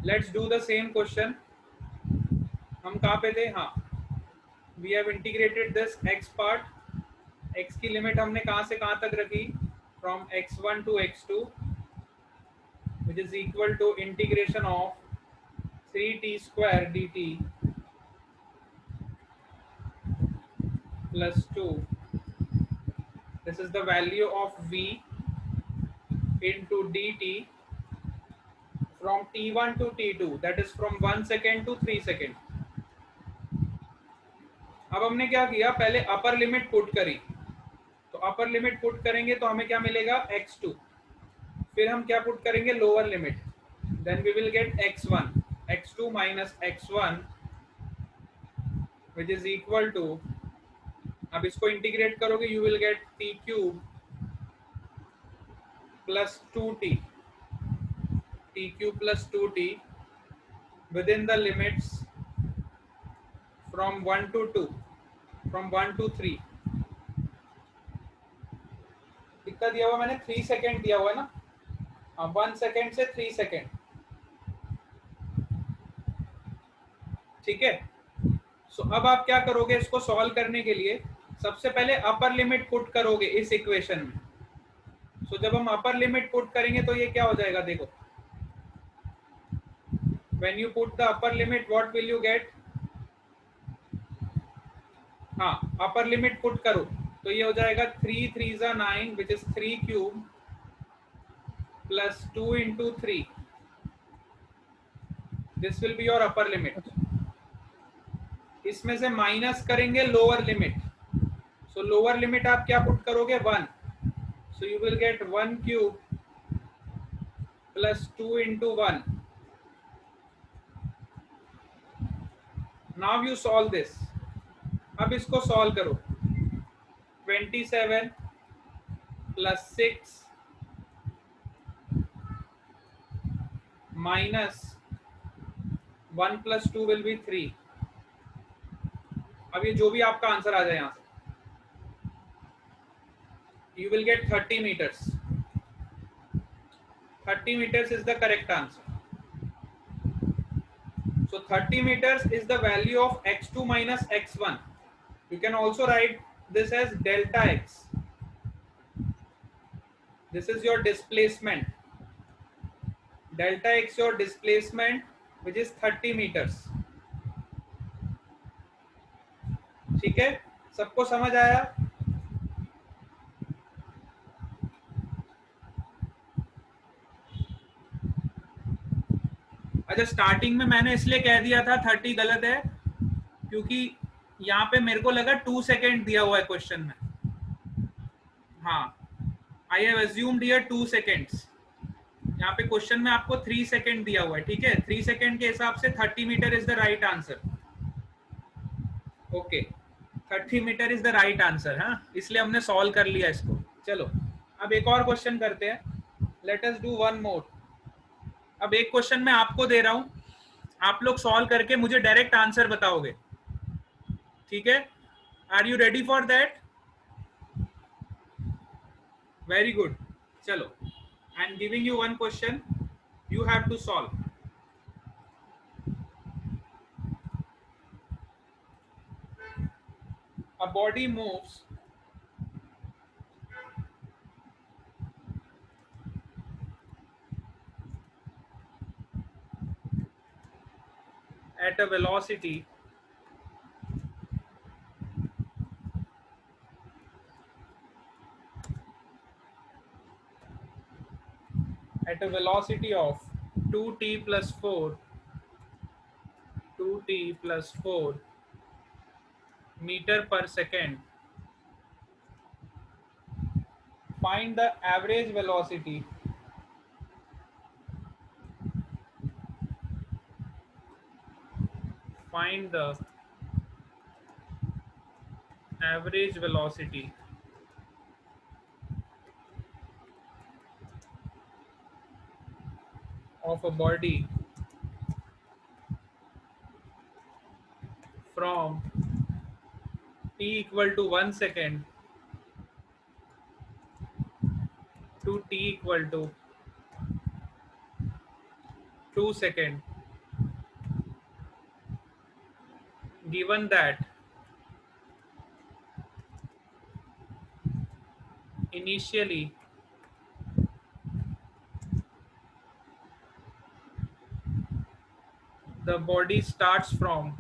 Let's do the same question. हम कहाँ पे थे? हाँ, we have integrated this x part. x की लिमिट हमने कहाँ से कहाँ तक रखी? From x1 to x2, which is equal to integration of 3t square dt plus 2. This is the value of v into dt from t1 to t2, that is from 1 second to 3 second. अब हमने क्या किया? पहले upper limit put करी. तो upper limit put करेंगे तो हमें क्या मिलेगा? x2. फिर हम क्या पुट करेंगे? Lower limit. Then we will get x1, x2 minus x1, which is equal to, अब इसको इंटीग्रेट करोगे you will get t cube plus 2t, t cube plus 2t within the limits from 1 to 2, फ्रॉम 1 to 3. कितना दिया हुआ मैंने? 3 second दिया हुआ है ना. हाँ, 1 सेकेंड से 3 सेकेंड. ठीक है. सो अब आप क्या करोगे इसको सॉल्व करने के लिए? सबसे पहले अपर लिमिट पुट करोगे इस इक्वेशन में. सो जब हम अपर लिमिट पुट करेंगे तो ये क्या हो जाएगा? देखो, when you put the upper limit what will you get? हाँ, अपर लिमिट पुट करो तो ये हो जाएगा 3 3 जा 9, which is 3 cube plus 2 into 3. This will be your upper limit. इसमें से माइनस करेंगे लोअर लिमिट. सो लोअर लिमिट आप क्या पुट करोगे? 1. So you will gate 1 cube plus 2 into 1. Now you solve this. अब इसको सॉल्व करो. 27 plus 6 minus 1 plus 2 will be 3. अब ये जो भी आपका आंसर आ जाए यहां से, you will get 30 meters. 30 meters is the correct answer. So 30 meters is the value of x2 minus x1. You can also write this as delta x. This is your displacement. Delta x your displacement, which is 30 meters. ठीक है, सबको समझ आया? अच्छा, starting में मैंने इसलिए कह दिया था 30 गलत है क्योंकि यहाँ पे मेरे को लगा 2 सेकेंड दिया हुआ है क्वेश्चन में. हाँ, I have assumed here 2 seconds. यहाँ पे क्वेश्चन में आपको 3 सेकेंड दिया हुआ है. ठीक है, 3 सेकेंड के हिसाब से 30 metre is the right answer. Okay, 30 metre is the right answer. हाँ, इसलिए हमने सॉल्व कर लिया इसको. चलो अब एक और क्वेश्चन करते हैं. Let us do one more. अब एक क्वेश्चन मैं आपको दे रहा हूं, आप लोग सॉल्व करके मुझे डायरेक्ट आंसर बताओगे. ठीक है, are you ready for that? Very good. चलो, I am giving you one question, you have to solve. A body moves at a velocity of 2t plus 4 meter per second. Find the average velocity of a body from t equal to 1 second to t equal to 2 second given that initially the body starts from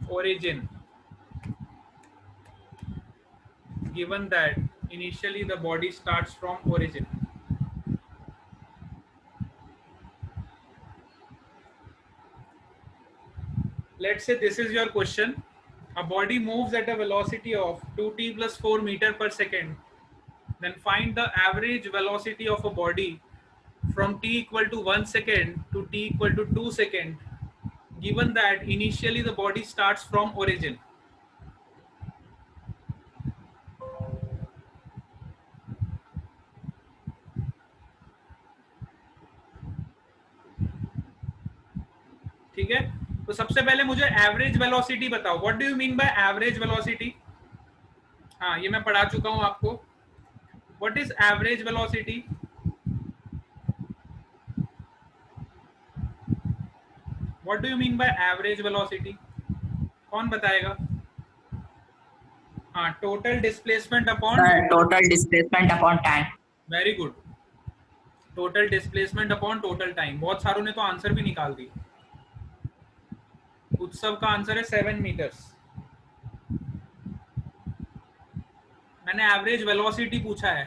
origin, given that initially the body starts from origin. Let's say this is your question. A body moves at a velocity of 2t plus 4 meter per second. Then find the average velocity of a body from t equal to 1 second to t equal to 2 second, given that initially the body starts from origin. ठीक है, तो सबसे पहले मुझे average velocity बताओ. What do you mean by average velocity? हाँ, ये मैं पढ़ा चुका हूं आपको. What is average velocity? What do you mean by average velocity? कौन बताएगा? हाँ, total displacement upon total displacement upon time. Very good. Total displacement upon total time. बहुत सारों ने तो आंसर भी निकाल दी. उत्सव का आंसर है 7 मीटर्स. मैंने एवरेज वेलोसिटी पूछा है.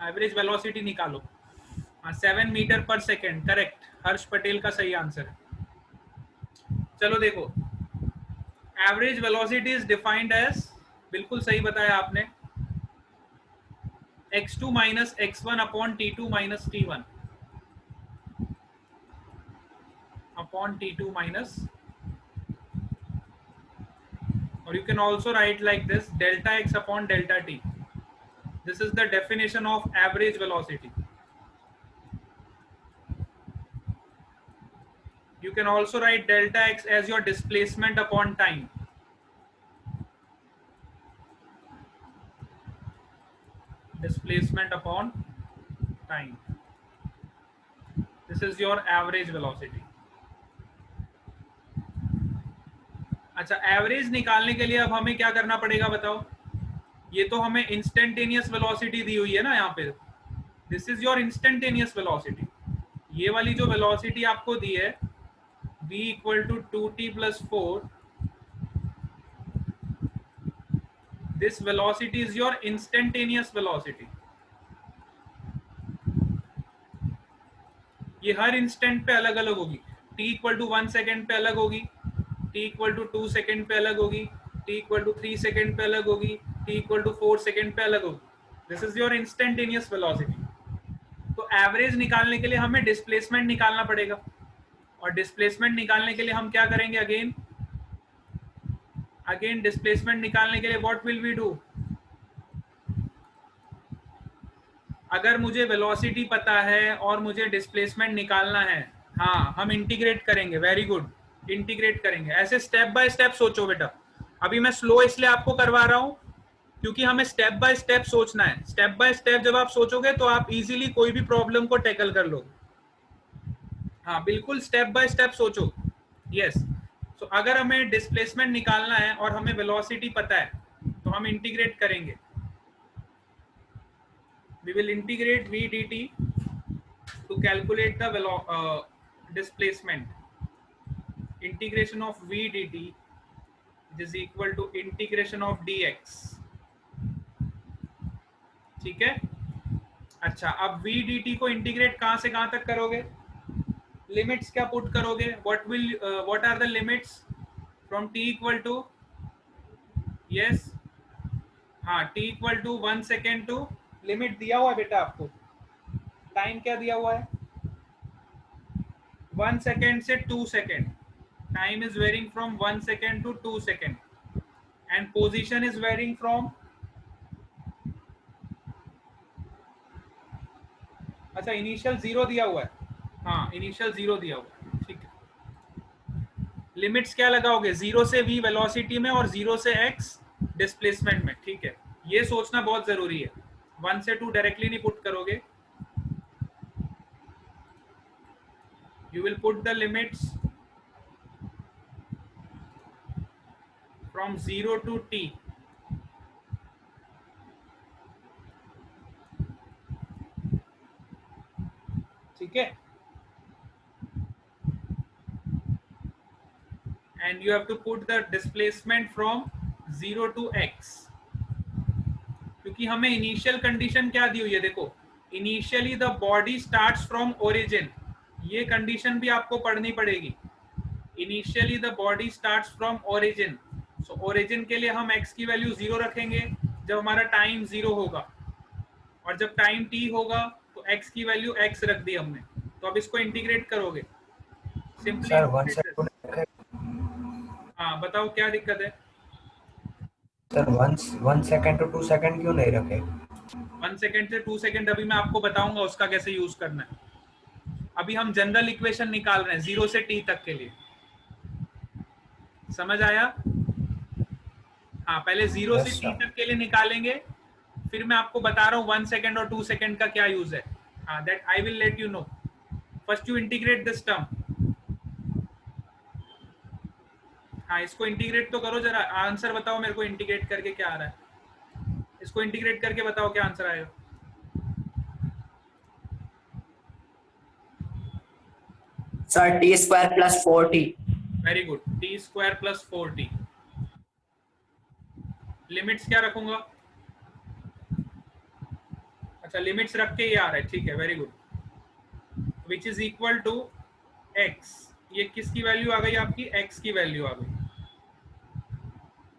एवरेज वेलोसिटी निकालो. हाँ, 7 मीटर पर सेकेंड. करेक्ट. हर्ष पटेल का सही आंसर है. चलो देखो, average velocity is defined as, बिल्कुल सही बताया आपने, x2 minus x1 upon t2 minus t1 upon t2 minus, और you can also write like this, delta x upon delta t. This is the definition of average velocity. You can also write delta x as your displacement upon time. Displacement upon time. This is your average velocity. अच्छा, average निकालने के लिए अब हमें क्या करना पड़ेगा बताओ? ये तो हमें इंस्टेंटेनियस वेलोसिटी दी हुई है ना यहाँ पे. This is your instantaneous velocity. ये वाली जो वेलोसिटी आपको दी है v equal to 2t plus 4, this velocity is your instantaneous velocity. ये हर इंस्टेंट पे अलग अलग होगी. t इक्वल टू 1 सेकेंड पे अलग होगी, t इक्वल टू 2 सेकेंड पे अलग होगी, t इक्वल टू 3 सेकेंड पे अलग होगी, t इक्वल टू 4 सेकेंड पे अलग होगी. This is your instantaneous velocity. तो एवरेज निकालने के लिए हमें डिस्प्लेसमेंट निकालना पड़ेगा, और डिस्प्लेसमेंट निकालने के लिए हम क्या करेंगे? अगेन डिस्प्लेसमेंट निकालने के लिए व्हाट विल वी डू? अगर मुझे वेलोसिटी पता है और मुझे डिस्प्लेसमेंट निकालना है, हाँ, हम इंटीग्रेट करेंगे. वेरी गुड, इंटीग्रेट करेंगे. ऐसे स्टेप बाय स्टेप सोचो बेटा. अभी मैं स्लो इसलिए आपको करवा रहा हूं क्योंकि हमें स्टेप बाय स्टेप सोचना है. स्टेप बाय स्टेप जब आप सोचोगे तो आप इजीली कोई भी प्रॉब्लम को टैकल कर लोगे. हाँ, बिल्कुल स्टेप बाय स्टेप सोचो. यस. सो अगर हमें डिस्प्लेसमेंट निकालना है और हमें वेलोसिटी पता है तो हम इंटीग्रेट करेंगे. We will integrate v dt to calculate the displacement. Integration of v dt is equal to integration of dx. ठीक है. अच्छा, अब v dt को इंटीग्रेट कहां से कहां तक करोगे? लिमिट्स क्या पुट करोगे? what are the limits from t equal to, yes, हाँ, t equal to 1 second to, limit दिया हुआ है बेटा आपको. टाइम क्या दिया हुआ है? 1 सेकेंड से 2 second. Time is varying from 1 second to 2 second, and position is varying from, अच्छा, इनिशियल 0 दिया हुआ है. हाँ, इनिशियल 0 दिया हुआ है. ठीक है. लिमिट्स क्या लगाओगे? 0 से v वेलोसिटी में और 0 से x डिस्प्लेसमेंट में. ठीक है, ये सोचना बहुत जरूरी है. 1 से 2 डायरेक्टली नहीं पुट करोगे. You will put the limits from 0 to t. ठीक है, and you have to put the displacement from 0 to x. क्योंकि हमें इनिशियल कंडीशन क्या दी हुई है, देखो initially the body starts from origin, ये कंडीशन भी आपको पढ़नी पड़ेगी. Initially the body starts from origin, so origin के लिए हम x की वैल्यू 0 रखेंगे जब हमारा टाइम 0 होगा, और जब टाइम t होगा तो x की वैल्यू x रख दी हमने. तो अब इसको इंटीग्रेट करोगे सिंपली. Sir 1 second. हाँ बताओ क्या दिक्कत है. सर 1 सेकंड टू 2 सेकंड क्यों नहीं रखे? 1 सेकंड से 2 सेकंड अभी मैं आपको बताऊंगा उसका कैसे यूज करना है. अभी हम जनरल इक्वेशन निकाल रहे हैं 0 से t तक के लिए. समझ आया? हाँ, पहले 0 से t तक के लिए निकालेंगे, फिर मैं आपको बता रहा हूँ 1 सेकंड और 2 सेकंड का क्या यूज है. हाँ, that I will let you know. First you integrate this term. हाँ, इसको इंटीग्रेट तो करो जरा. आंसर बताओ मेरे को, इंटीग्रेट करके क्या आ रहा है. इसको इंटीग्रेट करके बताओ क्या आंसर आएगा. Sir T square plus 4t. Very good, T square plus 4t. Limits क्या रखूंगा? अच्छा, लिमिट्स रख के ही आ रहा है, ठीक है, very good. Which is equal to x. ये किसकी वैल्यू आ गई आपकी? x की वैल्यू आ गई.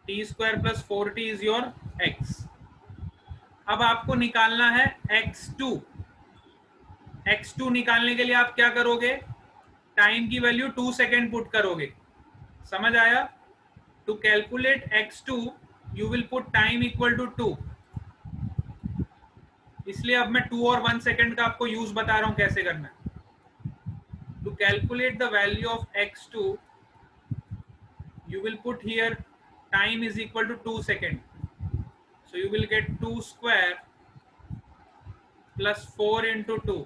T square plus 4t is your x. अब आपको निकालना है x2. x2 निकालने के लिए आप क्या करोगे? टाइम की वैल्यू 2 सेकेंड पुट करोगे. समझ आया? To calculate x2 you will put time equal to 2. इसलिए अब मैं 2 और 1 सेकेंड का आपको यूज बता रहा हूं कैसे करना है. To calculate the value of x2 you will put here time is equal to 2 seconds. So you will get 2 square plus 4 into 2.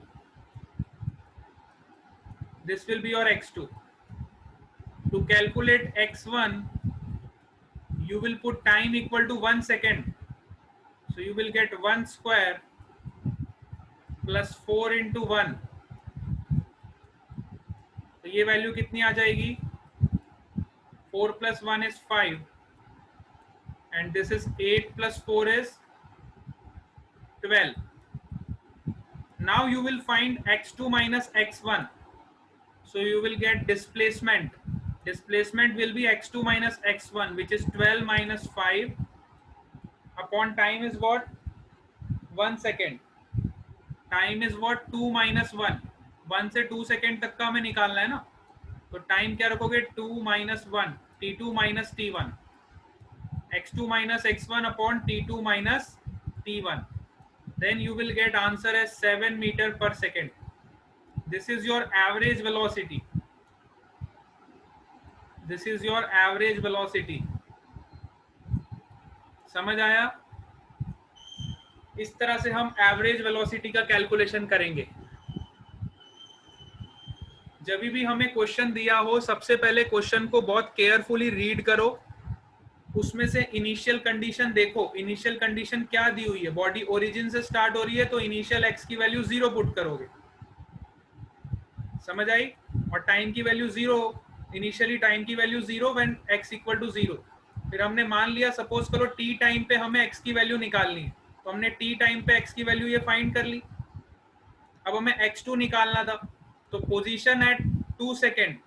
This will be your x2. To calculate x1 you will put time equal to 1 second. So you will get 1 square plus 4 into 1. तो ये value कितनी आ जाएगी? 4 plus 1 is 5 and this is 8 plus 4 is 12. Now you will find x2 minus x1. So you will get displacement. Displacement will be x2 minus x1, which is 12 minus 5 upon time is what? 1 second. Time is what? 2 minus 1. 1 से 2 second तक का हमें निकालना है ना. तो time क्या रखोगे? 2 minus 1, t2 minus t1, x2 minus x1 upon t2 minus t1. Then you will get answer as 7 meter per second. This is your average velocity. This is your average velocity. समझ आया? इस तरह से हम average velocity का calculation करेंगे. जब भी हमें क्वेश्चन दिया हो, सबसे पहले क्वेश्चन को बहुत केयरफुली रीड करो. उसमें से इनिशियल कंडीशन देखो. इनिशियल कंडीशन क्या दी हुई है? बॉडी ओरिजिन से स्टार्ट हो रही है तो इनिशियल x की वैल्यू 0 पुट करोगे. समझ आई? और टाइम की वैल्यू 0. इनिशियली टाइम की value 0 when x equal to 0. फिर हमने मान लिया, सपोज करो t टाइम पे हमें x की वैल्यू निकालनी है, तो हमने t टाइम पे x की वैल्यू ये फाइंड कर ली. अब हमें x2 निकालना था, तो पोजीशन एट 2 सेकेंड,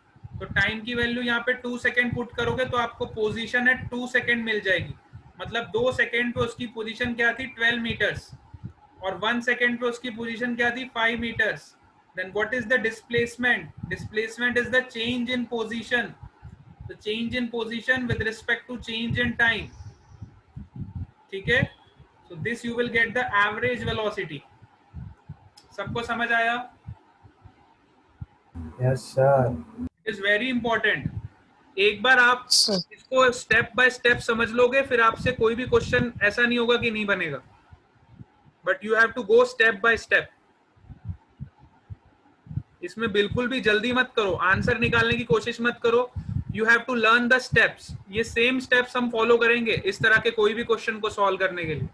तो टाइम की वैल्यू यहाँ पे 2 सेकेंड पुट करोगे तो आपको पोजीशन एट 2 सेकेंड मिल जाएगी. मतलब 2 सेकेंड पे उसकी पोजीशन क्या थी? 12 मीटर्स. और 1 सेकेंड पे उसकी पोजीशन क्या थी? 5 metres. Then what is the displacement? Displacement is the change in position. The change in position with respect to change in time. ठीक है? So this you will get the average velocity. सबको समझ आया? Yes sir. It is very important. एक बार आप इसको step by step समझ लोगे, फिर आपसे कोई भी क्वेश्चन ऐसा नहीं होगा कि नहीं बनेगा. But you have to go step by step. इसमें बिल्कुल भी जल्दी मत करो, आंसर निकालने की कोशिश मत करो. You have to learn the steps. ये सेम स्टेप्स हम फॉलो करेंगे इस तरह के कोई भी क्वेश्चन को सॉल्व करने के लिए.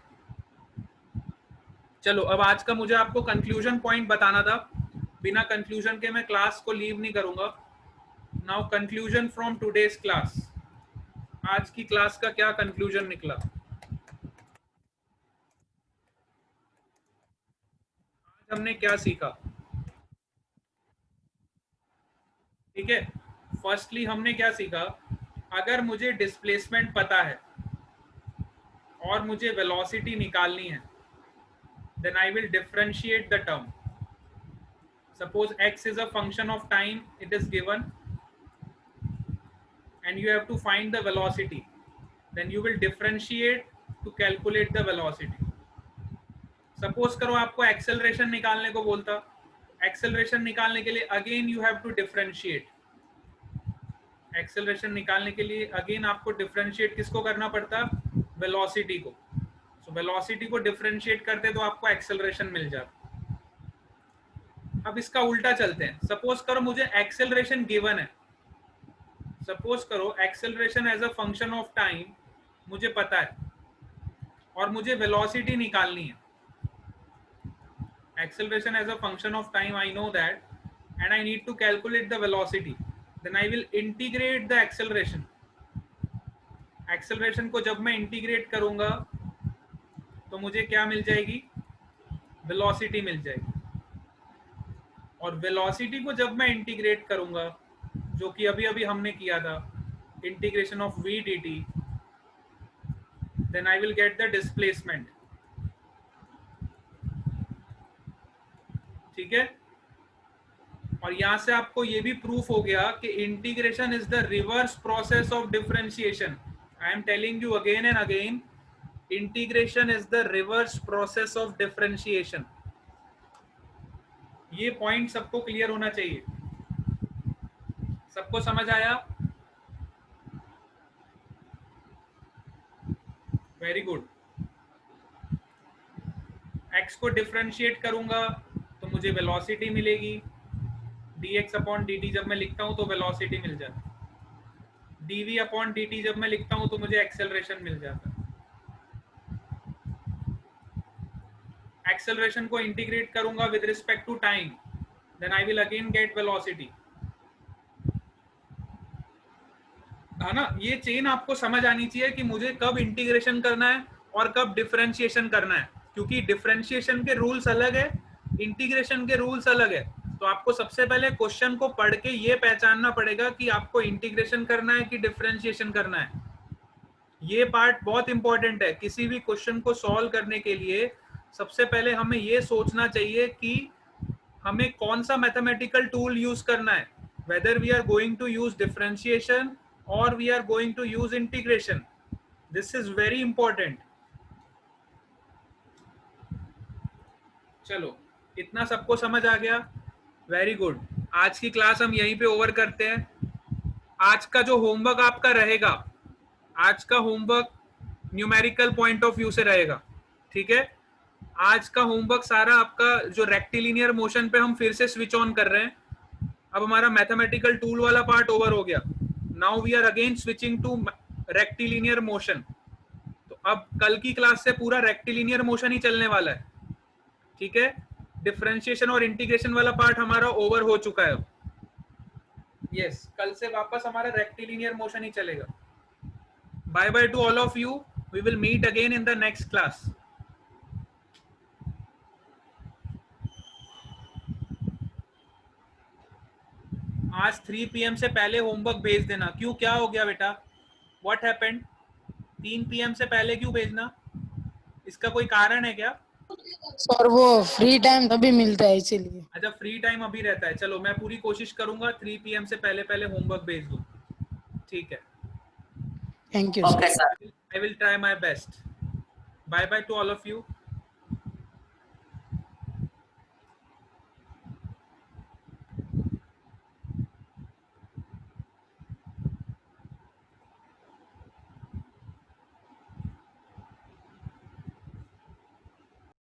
चलो अब आज का मुझे आपको कंक्लूजन पॉइंट बताना था. बिना कंक्लूजन के मैं क्लास को लीव नहीं करूंगा. Now conclusion from today's class. आज की क्लास का क्या कंक्लूजन निकला? आज हमने क्या सीखा? ठीक है, फर्स्टली हमने क्या सीखा? अगर मुझे डिस्प्लेसमेंट पता है और मुझे वेलोसिटी निकालनी है, then I will differentiate the term. Suppose x is a function of time, it is given, and you have to find the velocity. Then you will differentiate to calculate the velocity. Suppose करो आपको acceleration निकालने को बोलता, acceleration निकालने के लिए again you have to differentiate. Acceleration निकालने के लिए again आपको differentiate किसको करना पड़ता? Velocity को. So velocity को differentiate करते तो आपको acceleration मिल जाता. अब इसका उल्टा चलते हैं. सपोज करो मुझे एक्सेलरेशन गिवन है. सपोज करो acceleration as a function of time मुझे पता है और मुझे वेलोसिटी निकालनी है. Acceleration as a function of time, I know that, and I need to calculate the velocity. Then I will integrate the acceleration. Acceleration को जब मैं इंटीग्रेट करूंगा तो मुझे क्या मिल जाएगी? वेलोसिटी मिल जाएगी. और वेलोसिटी को जब मैं इंटीग्रेट करूंगा, जो कि अभी अभी हमने किया था, integration of v dt, then I will get the displacement. ठीक है, और यहां से आपको ये भी प्रूफ हो गया कि integration is the reverse process of differentiation. I am telling you again and again, integration is the reverse process of differentiation. ये पॉइंट सबको क्लियर होना चाहिए. सबको समझ आया? Very good. x को डिफरेंशिएट करूंगा तो मुझे वेलोसिटी मिलेगी. dx अपॉन dt जब मैं लिखता हूं तो वेलोसिटी मिल जाता है. dv अपॉन dt जब मैं लिखता हूं तो मुझे एक्सेलरेशन मिल जाता है. एक्सेलरेशन को इंटीग्रेट करूंगा with respect to time, then I will again get velocity. है ना? ये चेन आपको समझ आनी चाहिए कि मुझे कब इंटीग्रेशन करना है और कब डिफरेंशिएशन करना है, क्योंकि डिफरेंशिएशन के रूल्स अलग है, इंटीग्रेशन के रूल्स अलग है. तो आपको सबसे पहले क्वेश्चन को पढ़ के ये पहचानना पड़ेगा कि आपको इंटीग्रेशन करना है कि डिफरेंशिएशन करना है. ये पार्ट बहुत इंपॉर्टेंट है. किसी भी क्वेश्चन को सॉल्व करने के लिए सबसे पहले हमें ये सोचना चाहिए कि हमें कौन सा मैथमेटिकल टूल यूज करना है, whether we are going to use differentiation or we are going to use integration. This is very important. चलो, इतना सबको समझ आ गया? Very good. आज की क्लास हम यहीं पे ओवर करते हैं. आज का जो होमवर्क आपका रहेगा, आज का homework numerical point of view से रहेगा. ठीक है, आज का होमवर्क सारा आपका जो रेक्टिलिनियर मोशन पे हम फिर से स्विच ऑन कर रहे हैं. अब हमारा मैथमेटिकल टूल वाला पार्ट ओवर हो गया. Now we are again switching to rectilinear motion. तो अब कल की क्लास से पूरा रेक्टिलिनियर मोशन ही चलने वाला है. ठीक है, डिफरेंशिएशन और इंटीग्रेशन वाला पार्ट हमारा ओवर हो चुका है. यस, कल से वापस हमारा रेक्टिलिनियर मोशन ही चलेगा. Bye bye to all of you. We will meet again in the next class. आज 3 PM से पहले होमवर्क भेज देना. क्यों, क्या हो गया बेटा? What happened? 3 PM से पहले क्यों भेजना? इसका कोई कारण है क्या? सर वो फ्री टाइम तभी मिलता है इसीलिए. अच्छा, फ्री टाइम अभी रहता है. चलो, मैं पूरी कोशिश करूंगा 3 PM से पहले पहले होमवर्क भेज दूं. ठीक है, thank you Okay, sir. I will try my best. Bye bye to all of you.